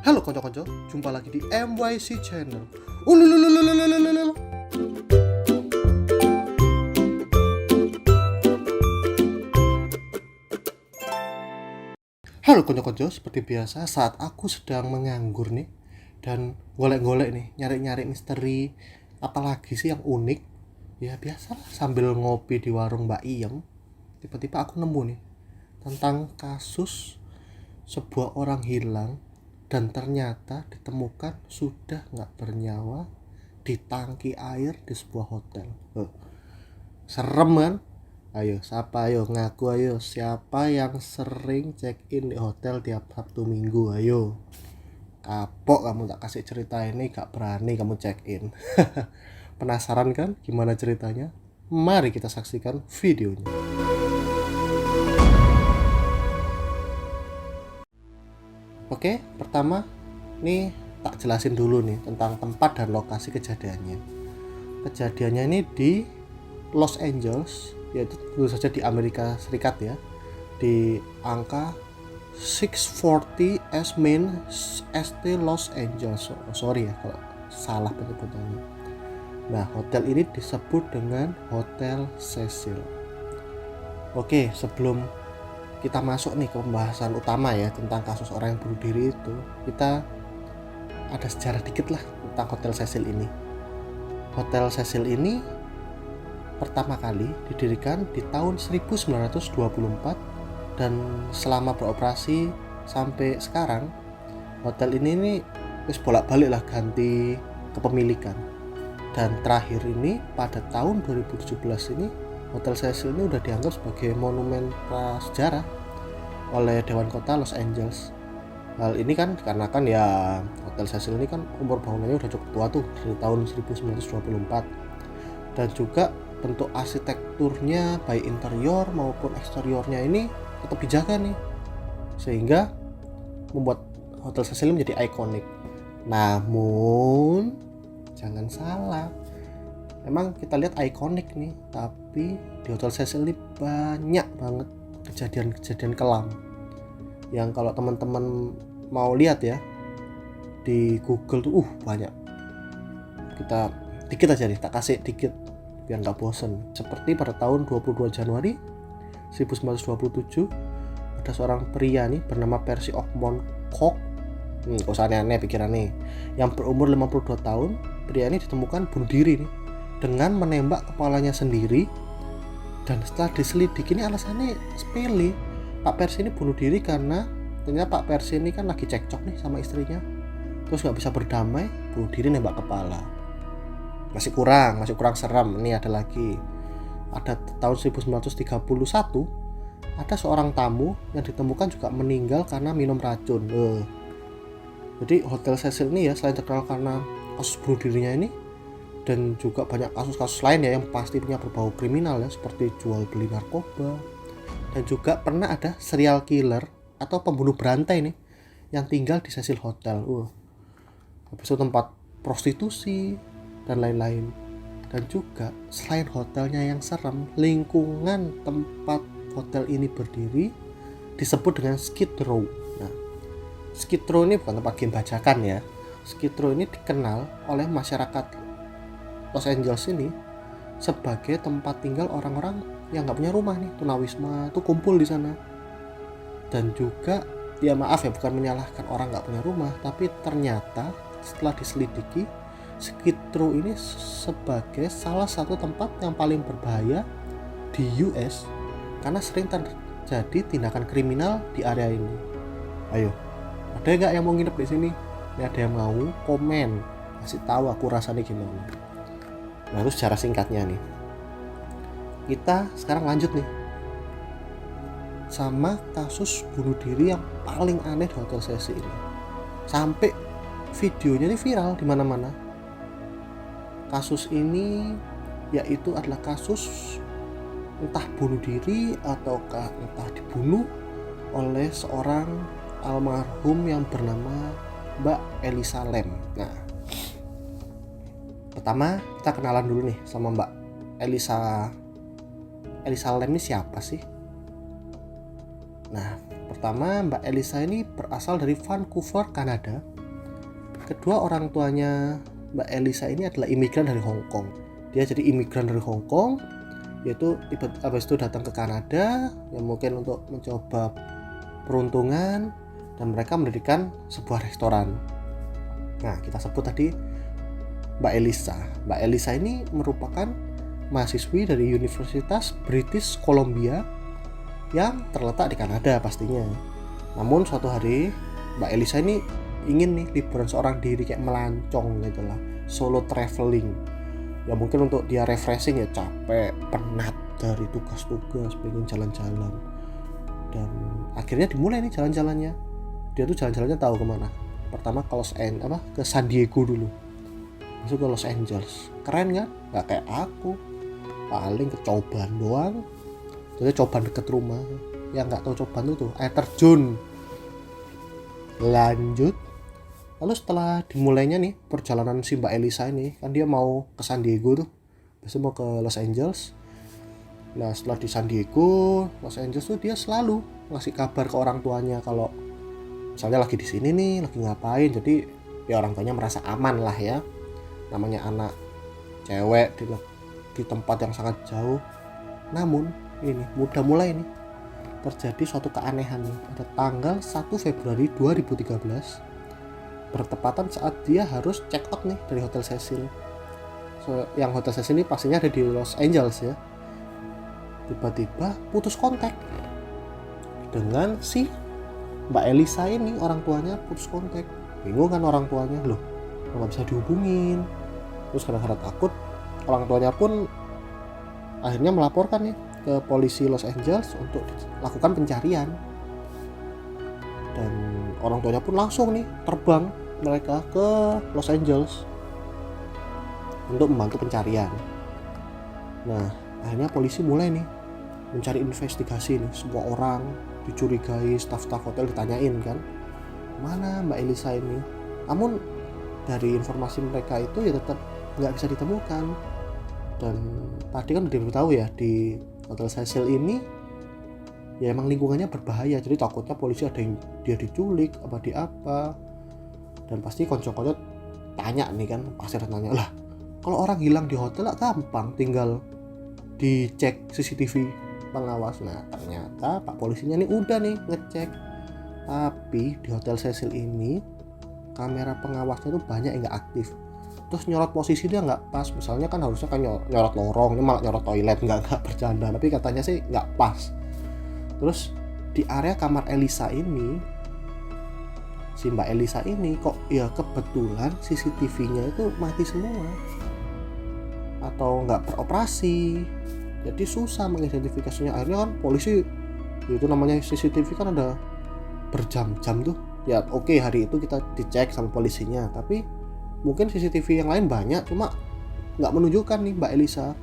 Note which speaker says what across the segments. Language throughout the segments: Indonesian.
Speaker 1: Halo konco-konco, jumpa lagi di MYC Channel. Ululululululululul. Halo konco-konco, seperti biasa saat aku sedang menganggur nih dan golek-golek nih, nyari-nyari misteri apalagi sih yang unik. Ya biasalah sambil ngopi di warung Mbak Iem, tiba-tiba aku nemu nih tentang kasus sebuah orang hilang dan ternyata ditemukan sudah nggak bernyawa di tangki air di sebuah hotel. Serem kan? Ayo, siapa ayo ngaku ayo siapa yang sering check in di hotel tiap Sabtu Minggu? Ayo. Kapok kamu tak kasih cerita ini, gak berani kamu check in. Penasaran kan gimana ceritanya? Mari kita saksikan videonya. Oke, pertama nih tak jelasin dulu nih tentang tempat dan lokasi kejadiannya. Kejadiannya ini di Los Angeles, yaitu tentu saja di Amerika Serikat ya, di angka 640 S Main ST Los Angeles. Sorry ya kalau salah penyebutannya. Nah, hotel ini disebut dengan Hotel Cecil. Oke, sebelum kita masuk nih ke pembahasan utama ya tentang kasus orang yang bunuh diri itu, kita ada sejarah dikit lah tentang Hotel Cecil ini. Hotel Cecil ini pertama kali didirikan di tahun 1924 dan selama beroperasi sampai sekarang hotel ini nih wis bolak-balik lah ganti kepemilikan. Dan terakhir ini pada tahun 2017 ini Hotel Cecil ini udah dianggap sebagai monumen prasejarah oleh Dewan Kota Los Angeles. Hal ini kan dikarenakan ya Hotel Cecil ini kan umur bangunannya udah cukup tua tuh, dari tahun 1924. Dan juga bentuk arsitekturnya baik interior maupun eksteriornya ini tetap dijaga nih, sehingga membuat Hotel Cecil menjadi ikonik. Namun jangan salah, emang kita lihat ikonik nih, tapi di Hotel Cecil ini banyak banget kejadian-kejadian kelam yang kalau teman-teman mau lihat ya di Google tuh banyak. Kita dikit aja nih, tak kasih dikit biar nggak bosen. Seperti pada tahun 22 Januari 1927 ada seorang pria nih bernama Percy Ogmont Koch, kok aneh-aneh pikiran nih, yang berumur 52 tahun. Pria ini ditemukan bunuh diri nih dengan menembak kepalanya sendiri. Dan setelah diselidiki ini alasannya sepele. Pak Percy ini bunuh diri karena ternyata Pak Percy ini kan lagi cekcok nih sama istrinya, terus nggak bisa berdamai, bunuh diri nembak kepala. Masih kurang serem. Ini ada lagi, ada tahun 1931 ada seorang tamu yang ditemukan juga meninggal karena minum racun. Jadi Hotel Cecil ini ya selain terkenal karena kasus bunuh dirinya ini, dan juga banyak kasus-kasus lain ya yang pasti punya berbau kriminal ya, seperti jual beli narkoba, dan juga pernah ada serial killer atau pembunuh berantai nih yang tinggal di Cecil Hotel. Habis itu tempat prostitusi dan lain-lain. Dan juga selain hotelnya yang serem, lingkungan tempat hotel ini berdiri disebut dengan Skid Row. Nah, Skid Row ini bukan tempat game bajakan ya. Skid Row ini dikenal oleh masyarakat Los Angeles ini sebagai tempat tinggal orang-orang yang nggak punya rumah nih, tunawisma tuh kumpul di sana. Dan juga ya maaf ya, bukan menyalahkan orang nggak punya rumah, tapi ternyata setelah diselidiki Skid Row ini sebagai salah satu tempat yang paling berbahaya di US karena sering terjadi tindakan kriminal di area ini. Ayo, ada nggak yang mau nginep di sini? Ini ada yang mau komen, kasih tahu aku rasanya gimana. Nah, itu secara singkatnya nih. Kita sekarang lanjut nih sama kasus bunuh diri yang paling aneh di Hotel Cecil ini. Sampai videonya ini viral di mana-mana. Kasus ini yaitu adalah kasus entah bunuh diri ataukah entah dibunuh oleh seorang almarhum yang bernama Mbak Elisa Lam. Nah, pertama kita kenalan dulu nih sama Mbak Elisa Lam ini siapa sih? Nah, pertama Mbak Elisa ini berasal dari Vancouver, Kanada. kedua orang tuanya Mbak Elisa ini adalah imigran dari Hong Kong. Dia jadi imigran dari Hong Kong, yaitu habis itu datang ke Kanada ya mungkin untuk mencoba peruntungan, dan mereka mendirikan sebuah restoran. Nah, kita sebut tadi Mbak Elisa. Mbak Elisa ini merupakan mahasiswi dari Universitas British Columbia yang terletak di Kanada pastinya. Namun suatu hari Mbak Elisa ini ingin nih liburan seorang diri, kayak melancong gitu lah, solo traveling. Ya mungkin untuk dia refreshing, ya capek, penat dari tugas-tugas, pengen jalan-jalan. Dan akhirnya dimulai nih jalan-jalannya. Dia tuh jalan-jalannya tahu kemana? Pertama ke San Diego dulu, masuk ke Los Angeles. Keren kan? Gak kayak aku, paling ke Coban doang. Jadi Coban deket rumah. Yang gak tahu Coban tuh air terjun. Lanjut, lalu setelah dimulainya nih perjalanan si Mbak Elisa ini, kan dia mau ke San Diego tuh, biasanya mau ke Los Angeles. Nah, setelah di San Diego, Los Angeles tuh dia selalu ngasih kabar ke orang tuanya kalau misalnya lagi di sini nih, lagi ngapain. Jadi ya orang tuanya merasa aman lah ya. Namanya anak cewek di tempat yang sangat jauh. Namun ini udah mulai nih terjadi suatu keanehan nih. Pada tanggal 1 Februari 2013, bertepatan saat dia harus check out nih dari Hotel Cecil. Yang Hotel Cecil ini pastinya ada di Los Angeles ya. Tiba-tiba putus kontak dengan si Mbak Elisa ini, orang tuanya putus kontak. Bingung kan orang tuanya, loh nggak bisa dihubungin. Terus kadang-kadang takut, orang tuanya pun akhirnya melaporkan nih ke polisi Los Angeles untuk lakukan pencarian. Dan orang tuanya pun langsung nih terbang mereka ke Los Angeles untuk membantu pencarian. Nah, akhirnya polisi mulai nih mencari investigasi nih. Semua orang dicurigai, staf-staf hotel ditanyain kan, mana Mbak Elisa ini. Namun dari informasi mereka itu ya tetap nggak bisa ditemukan. Dan tadi kan udah tahu ya, di Hotel Cecil ini ya emang lingkungannya berbahaya. Jadi takutnya polisi ada yang dia diculik apa di apa. Dan pasti konco-konco tanya nih kan, pasti tanya, lah kalau orang hilang di hotel lah gampang, tinggal dicek CCTV pengawas. Nah ternyata pak polisinya nih udah nih ngecek, tapi di Hotel Cecil ini kamera pengawasnya tuh banyak yang nggak aktif. Terus nyorot posisi dia nggak pas. Misalnya kan harusnya kan nyorot lorong, ini malah nyorot toilet. Nggak bercanda, tapi katanya sih nggak pas. Terus di area kamar Elisa ini, si Mbak Elisa ini kok ya kebetulan CCTV-nya itu mati semua atau nggak beroperasi. Jadi susah mengidentifikasinya. Akhirnya kan polisi, itu namanya CCTV kan ada berjam-jam tuh. Ya oke, hari itu kita dicek sama polisinya, tapi mungkin CCTV yang lain banyak, cuma nggak menunjukkan nih Mbak Elisa.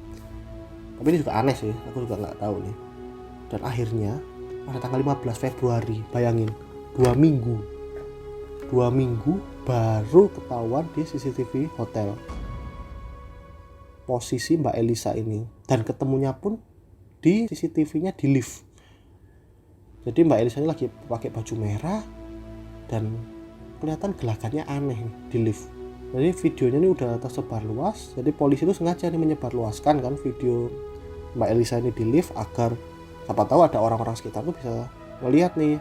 Speaker 1: Tapi ini juga aneh sih, aku juga nggak tahu nih. Dan akhirnya pada tanggal 15 Februari, bayangin 2 minggu baru ketahuan di CCTV hotel posisi Mbak Elisa ini. Dan ketemunya pun di CCTV-nya di lift. Jadi Mbak Elisa ini lagi pakai baju merah dan kelihatan gelagatnya aneh nih di lift. Jadi videonya ini udah tersebar luas. Jadi polisi itu sengaja nih menyebarluaskan kan video Mbak Elisa ini di lift, agar siapa tahu ada orang-orang sekitar tuh bisa melihat nih,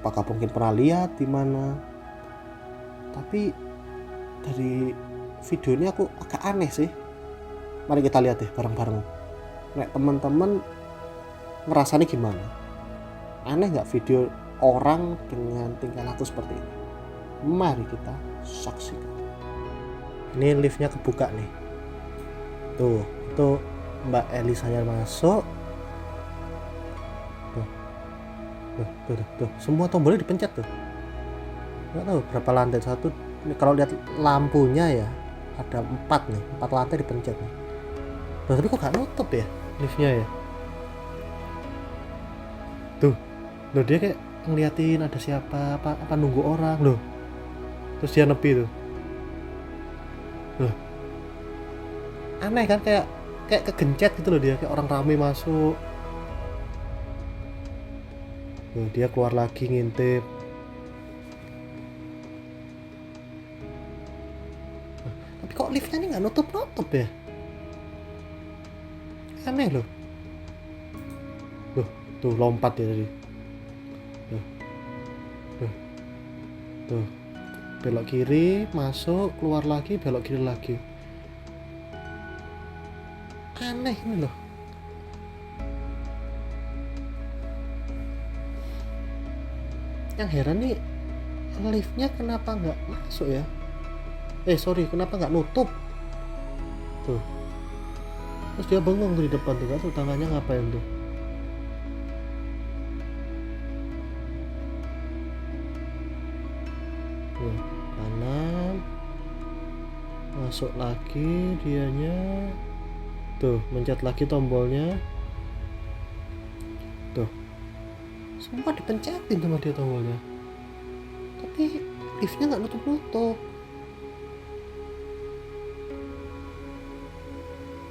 Speaker 1: apakah mungkin pernah lihat di mana. Tapi dari video ini aku agak aneh sih. Mari kita lihat deh bareng-bareng. Nek teman-teman ngerasanya gimana? Aneh nggak video orang dengan tingkah laku seperti ini? Mari kita saksikan. Ini liftnya kebuka nih. Tuh, itu Mbak Elisa-nya masuk. Tuh. Semua tombolnya dipencet tuh. Nggak tahu berapa lantai, satu. Ini kalau lihat lampunya ya ada 4 nih, 4 lantai dipencet nih. Loh, tapi kok gak nutup ya liftnya ya? Tuh, loh dia kayak ngeliatin ada siapa, apa nunggu orang loh. Terus dia nepi tuh. Loh, aneh kan, kayak kegencet gitu loh dia, kayak orang rame masuk. Loh, dia keluar lagi ngintip. Tapi kok liftnya ini nggak nutup ya, aneh loh. Tuh lompat ya tadi. Tuh, tuh belok kiri, masuk, keluar lagi, belok kiri lagi. Aneh ini loh. Yang heran nih, liftnya kenapa nggak masuk ya? Kenapa nggak nutup? Tuh. Terus dia bengong tuh di depan tuh kan, tangannya ngapain tuh? Tuh, kanan. Masuk lagi dianya. Tuh, mencet lagi tombolnya. Tuh. Semua dipencetin sama dia tombolnya. Tapi liftnya nggak nutup.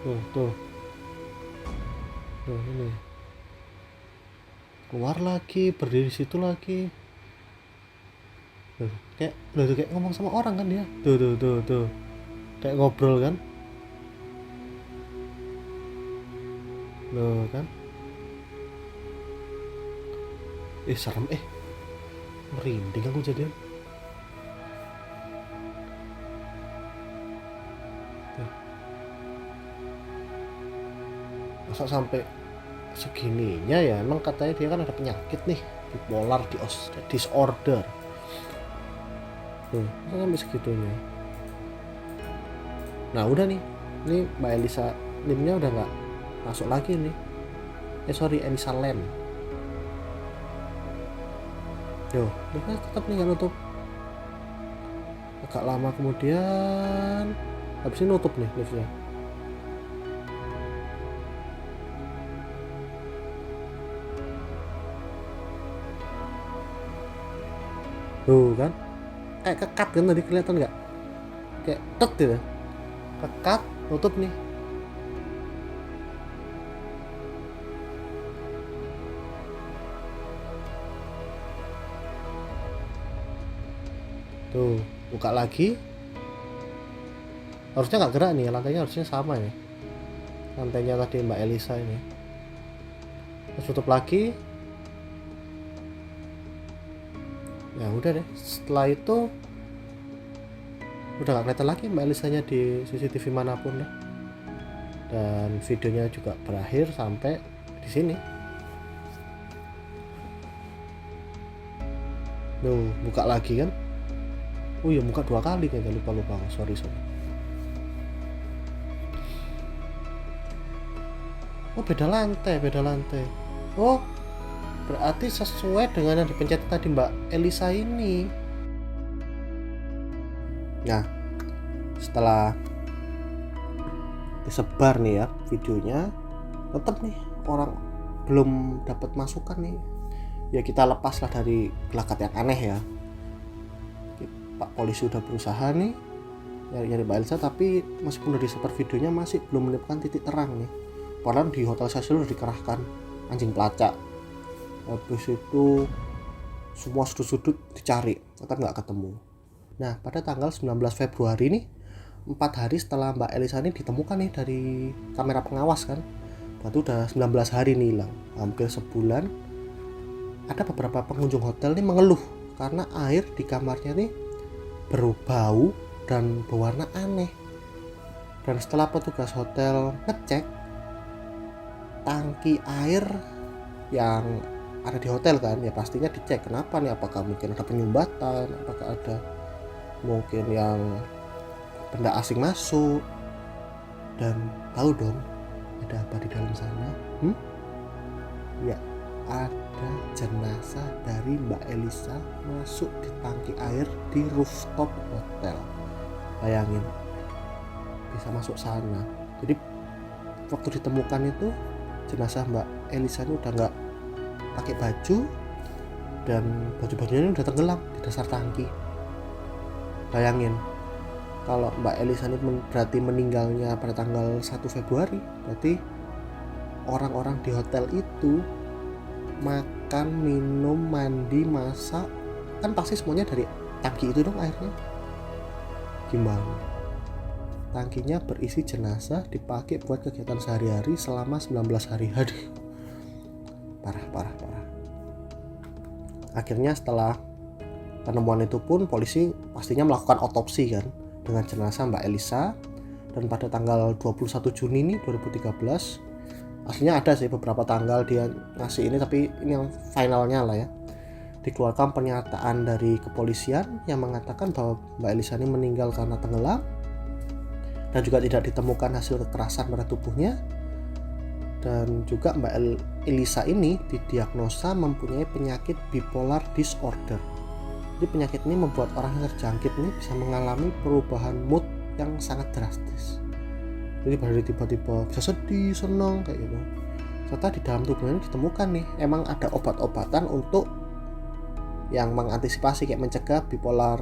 Speaker 1: Tuh ini keluar lagi, berdiri situ lagi. Kayak ngomong sama orang kan dia. Tuh kayak ngobrol kan. Loh kan, serem, merinding aku jadian. Masa sampai segininya ya? Emang katanya dia kan ada penyakit nih, bipolar disorder. Masa sampai segitunya. Nah udah nih, ini Mbak Elisa Limnya udah nggak masuk lagi nih. Elisa Lam. Liftnya tetap nih nggak nutup. Agak lama kemudian, habis ini nutup nih liftnya. Tuh kan, kayak kekat kan tadi, kelihatan nggak? Kayak tet gitu, kekat, nutup nih. Tuh, buka lagi. Harusnya nggak gerak nih, lantainya harusnya sama ya. Lantainya tadi Mbak Elisa ini. Terus tutup lagi. Ya udah deh, setelah itu udah gak kelihatan lagi Mbak Elisanya di CCTV manapun lah. Dan videonya juga berakhir sampai di sini. Buka lagi kan. Oh iya, buka 2 kali kayaknya, lupa. Sorry. Oh beda lantai. Oh berarti sesuai dengan yang dipencet tadi Mbak Elisa ini. Nah, setelah disebar nih ya videonya, tetap nih orang belum dapat masukan nih. Ya kita lepaslah dari gelagat yang aneh ya. Pak polisi udah berusaha nih nyari Mbak Elisa, tapi meskipun udah disebar videonya masih belum menemukan titik terang nih. Padahal di Hotel Cecil udah dikerahkan anjing pelacak. Habis itu semua sudut-sudut dicari, tetap nggak ketemu. Nah pada tanggal 19 Februari nih, 4 hari setelah Mbak Elisa ini ditemukan nih dari kamera pengawas kan, berarti udah 19 hari nih hilang, hampir sebulan. Ada beberapa pengunjung hotel nih mengeluh karena air di kamarnya nih berbau dan berwarna aneh. Dan setelah petugas hotel ngecek tangki air yang ada di hotel kan, ya pastinya dicek kenapa nih, apakah mungkin ada penyumbatan, apakah ada mungkin yang benda asing masuk. Dan tahu dong ada apa di dalam sana? Ya ada jenazah dari Mbak Elisa masuk di tangki air di rooftop hotel. Bayangin bisa masuk sana. Jadi waktu ditemukan itu jenazah Mbak Elisa ini udah nggak pakai baju, dan baju-bajunya udah tenggelam di dasar tangki. Bayangin kalau Mbak Elisa ini berarti meninggalnya pada tanggal 1 Februari, berarti orang-orang di hotel itu makan, minum, mandi, masak kan pasti semuanya dari tangki itu dong airnya. Gimana? tangkinya berisi jenazah dipakai buat kegiatan sehari-hari selama 19 hari. Aduh, parah. Akhirnya setelah penemuan itu pun polisi pastinya melakukan otopsi kan dengan jenazah Mbak Elisa, dan pada tanggal 21 Juni nih 2013, aslinya ada sih beberapa tanggal dia ngasih ini, tapi ini yang finalnya lah ya, dikeluarkan pernyataan dari kepolisian yang mengatakan bahwa Mbak Elisa ini meninggal karena tenggelam dan juga tidak ditemukan hasil kekerasan pada tubuhnya. Dan juga Mbak Elisa ini didiagnosa mempunyai penyakit bipolar disorder. Jadi penyakit ini membuat orang yang terjangkit ini bisa mengalami perubahan mood yang sangat drastis. Jadi dari tiba-tiba bisa sedih, senang kayak gitu. Serta di dalam tubuhnya ditemukan nih emang ada obat-obatan untuk yang mengantisipasi kayak mencegah bipolar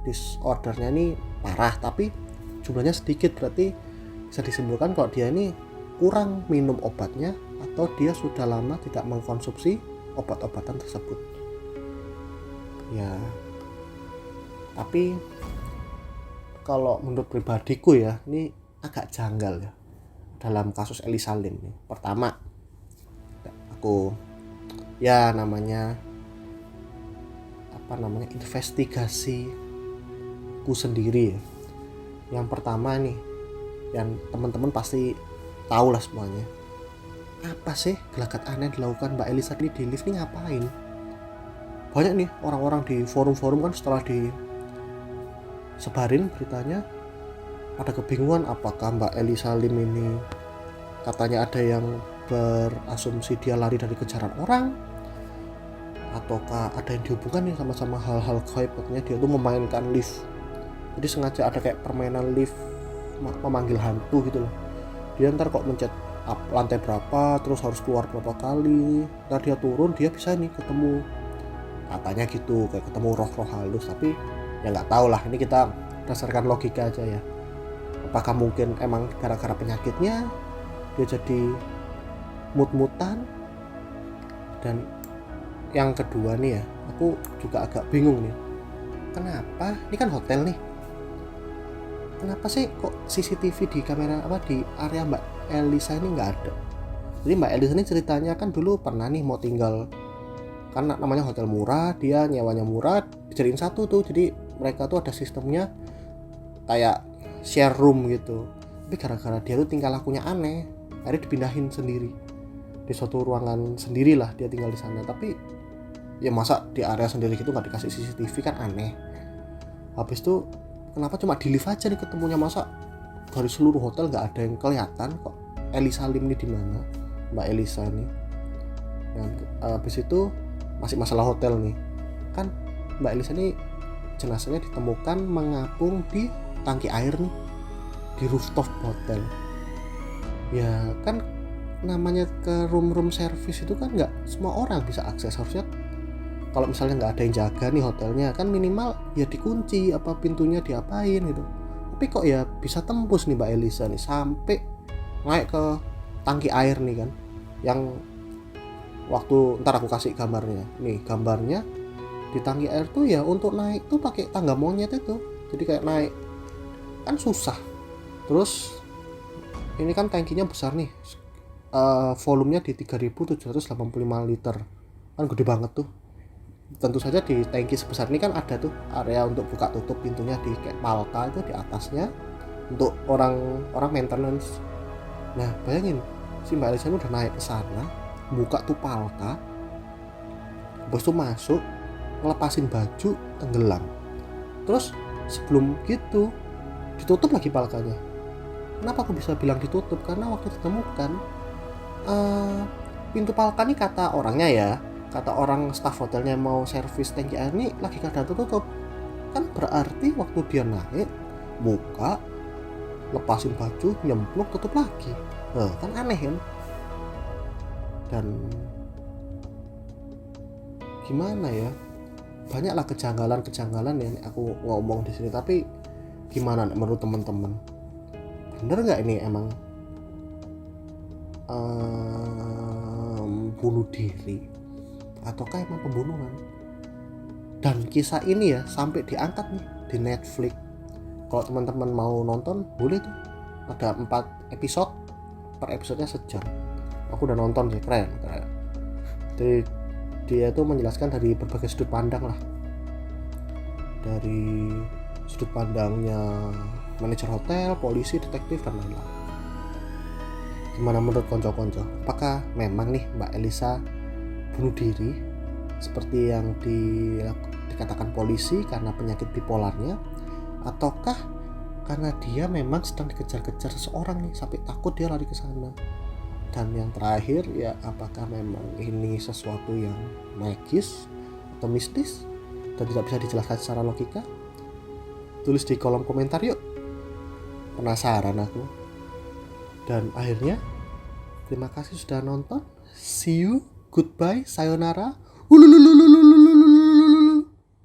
Speaker 1: disordernya ini parah, tapi jumlahnya sedikit. Berarti bisa disimpulkan kalau dia ini kurang minum obatnya atau dia sudah lama tidak mengkonsumsi obat-obatan tersebut. Ya, tapi kalau menurut pribadiku ya, ini agak janggal ya dalam kasus Elisa Lim nih. Pertama, aku ya investigasiku sendiri ya. Yang pertama nih, yang teman-teman pasti tahu lah semuanya, apa sih gelagat aneh dilakukan Mbak Elisa ini di lift nih, ngapain? Banyak nih orang-orang di forum-forum kan setelah disebarin beritanya pada kebingungan, apakah Mbak Elisa Lim ini katanya ada yang berasumsi dia lari dari kejaran orang, ataukah ada yang dihubungkan nih sama hal-hal gaib, katanya dia tuh memainkan lift, jadi sengaja ada kayak permainan lift memanggil hantu gitu loh. Dia ntar kok mencet lantai berapa terus harus keluar berapa kali, ntar dia turun dia bisa nih ketemu, katanya gitu, kayak ketemu roh-roh halus. Tapi ya nggak tahu lah, ini kita berdasarkan logika aja ya, apakah mungkin emang gara-gara penyakitnya dia jadi mut-mutan. Dan yang kedua nih ya, aku juga agak bingung nih, kenapa ini kan hotel nih, kenapa sih kok CCTV di kamera di area Mbak Elisa ini nggak ada? Jadi Mbak Elisa ini ceritanya kan dulu pernah nih mau tinggal, karena namanya hotel murah, dia nyewanya murah, dijadiin satu tuh, jadi mereka tuh ada sistemnya kayak share room gitu. Tapi gara-gara dia tuh tingkah lakunya aneh, akhirnya dipindahin sendiri di suatu ruangan sendiri lah, dia tinggal di sana. Tapi ya masa di area sendiri gitu nggak dikasih CCTV, kan aneh. Habis itu kenapa cuma di lift aja nih ketemunya, masa dari seluruh hotel nggak ada yang kelihatan kok Elisa Lim ini di mana, Mbak Elisa ini. Dan habis itu masih masalah hotel nih, kan Mbak Elisa ini jenazahnya ditemukan mengapung di tangki air nih di rooftop hotel. Ya kan namanya ke room service itu kan nggak semua orang bisa akses. Harusnya kalau misalnya nggak ada yang jaga nih hotelnya, kan minimal ya dikunci apa pintunya diapain gitu. Tapi kok ya bisa tembus nih Mbak Elisa nih sampai naik ke tangki air nih kan, yang waktu ntar aku kasih gambarnya nih, gambarnya di tangki air tuh ya untuk naik tuh pakai tangga monyet itu, jadi kayak naik kan susah. Terus ini kan tangkinya besar nih, volumenya di 3.785 liter, kan gede banget tuh. Tentu saja di tangki sebesar ini kan ada tuh area untuk buka tutup pintunya di kayak palka itu di atasnya untuk orang maintenance. Nah bayangin si Mbak Elisa udah naik ke sana, buka tuh palka, habis itu masuk, ngelepasin baju, tenggelam. Terus sebelum gitu ditutup lagi palkanya. Kenapa aku bisa bilang ditutup? Karena waktu ditemukan pintu palka ini, kata orangnya ya, kata orang staff hotelnya mau servis tangki air ini lagi keadaan tertutup. Kan berarti waktu dia naik, buka, lepasin baju, nyemplung, tutup lagi. Kan aneh kan? Dan gimana ya, banyaklah kejanggalan yang aku ngomong di sini. Tapi gimana menurut teman-teman, bener nggak ini emang bunuh diri ataukah emang pembunuhan? Dan kisah ini ya sampai diangkat nih di Netflix, Kalau teman-teman mau nonton boleh tuh, ada 4 episode, per episodenya sejam. Aku udah nonton sih, keren. Jadi dia itu menjelaskan dari berbagai sudut pandang lah, dari sudut pandangnya manajer hotel, polisi, detektif, dan lain-lain. Gimana menurut konco-konco? Apakah memang nih Mbak Elisa bunuh diri seperti yang dikatakan polisi karena penyakit bipolarnya, ataukah karena dia memang sedang dikejar-kejar seseorang nih sampai takut dia lari ke sana? Dan yang terakhir ya, apakah memang ini sesuatu yang magis atau mistis dan tidak bisa dijelaskan secara logika? Tulis di kolom komentar yuk, penasaran aku. Dan akhirnya terima kasih sudah nonton. See you, goodbye, sayonara.